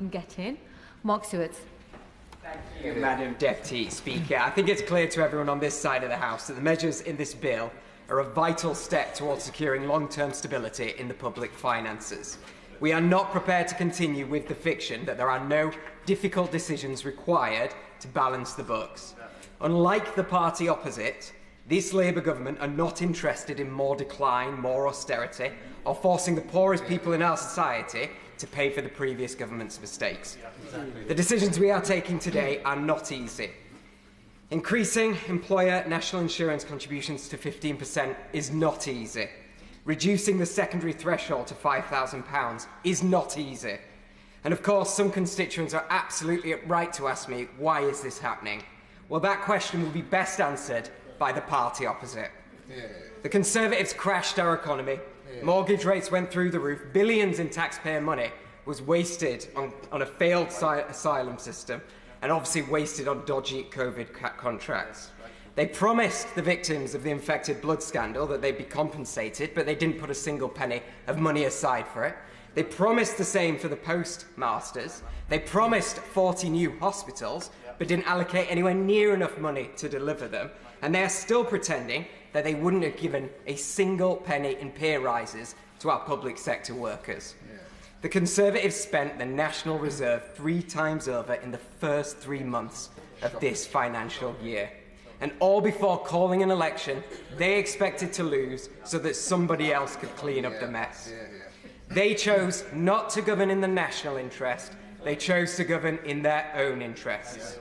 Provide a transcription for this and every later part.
can get in. Mark Stewart. Thank you, Madam Deputy Speaker. I think it's clear to everyone on this side of the House that the measures in this bill are a vital step towards securing long-term stability in the public finances. We are not prepared to continue with the fiction that there are no difficult decisions required to balance the books. Unlike the party opposite, this Labour government are not interested in more decline, more austerity, or forcing the poorest people in our society to pay for the previous government's mistakes. The decisions we are taking today are not easy. Increasing employer national insurance contributions to 15% is not easy. Reducing the secondary threshold to £5,000 is not easy. And of course, some constituents are absolutely right to ask me, why is this happening? Well, that question will be best answered by the party opposite. The Conservatives crashed our economy. Mortgage rates went through the roof. Billions in taxpayer money was wasted on a failed asylum system, and obviously wasted on dodgy COVID contracts. They promised the victims of the infected blood scandal that they'd be compensated, but they didn't put a single penny of money aside for it. They promised the same for the postmasters. They promised 40 new hospitals, but didn't allocate anywhere near enough money to deliver them. And they are still pretending that they wouldn't have given a single penny in pay rises to our public sector workers. The Conservatives spent the National Reserve 3 times over in the first 3 months of this financial year. And all before calling an election they expected to lose so that somebody else could clean up the mess. They chose not to govern in the national interest. They chose to govern in their own interests.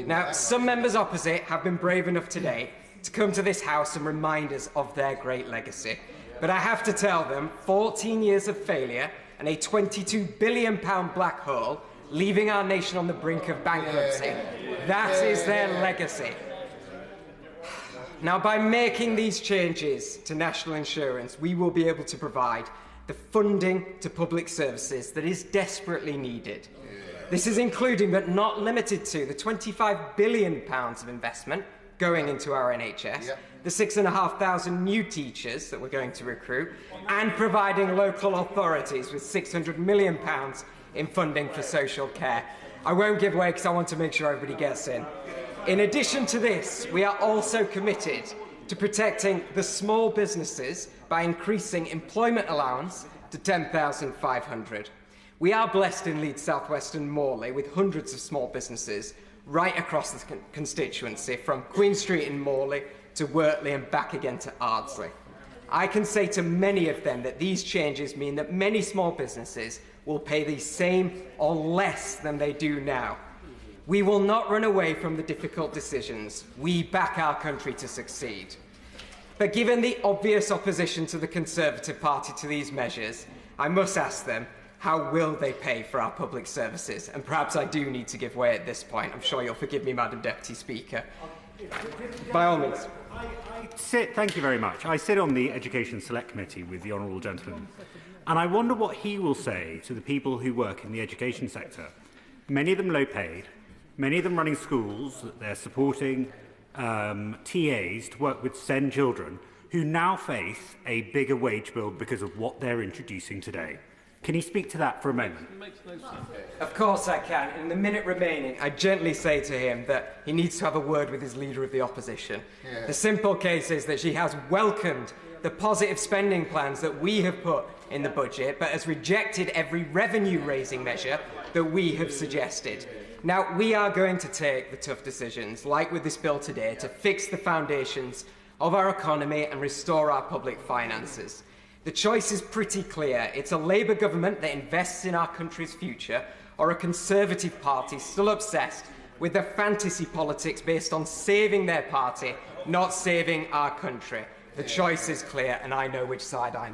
Now, some members opposite have been brave enough today to come to this House and remind us of their great legacy. But I have to tell them, 14 years of failure and a £22 billion black hole, leaving our nation on the brink of bankruptcy, that is their legacy. Now, by making these changes to national insurance, we will be able to provide the funding to public services that is desperately needed. This is including, but not limited to, the £25 billion of investment going into our NHS, the 6,500 new teachers that we're going to recruit, and providing local authorities with £600 million in funding for social care. I won't give away because I want to make sure everybody gets in. In addition to this, we are also committed to protecting the small businesses by increasing employment allowance to £10,500. We are blessed in Leeds South West and Morley with hundreds of small businesses right across the constituency, from Queen Street in Morley to Wortley and back again to Ardsley. I can say to many of them that these changes mean that many small businesses will pay the same or less than they do now. We will not run away from the difficult decisions. We back our country to succeed. But given the obvious opposition to the Conservative Party to these measures, I must ask them, how will they pay for our public services? And perhaps I do need to give way at this point. I'm sure you'll forgive me, Madam Deputy Speaker. By all means. Thank you very much. I sit on the Education Select Committee with the honourable gentleman, and I wonder what he will say to the people who work in the education sector. Many of them low paid, many of them running schools that they're supporting TAs to work with SEND children, who now face a bigger wage bill because of what they're introducing today. Can you speak to that for a moment? Of course I can. In the minute remaining, I gently say to him that he needs to have a word with his Leader of the Opposition. The simple case is that she has welcomed the positive spending plans that we have put in the budget, but has rejected every revenue-raising measure that we have suggested. Now, we are going to take the tough decisions, like with this bill today, to fix the foundations of our economy and restore our public finances. The choice is pretty clear. It's a Labour government that invests in our country's future, or a Conservative party still obsessed with their fantasy politics based on saving their party, not saving our country. The choice is clear, and I know which side I'm on.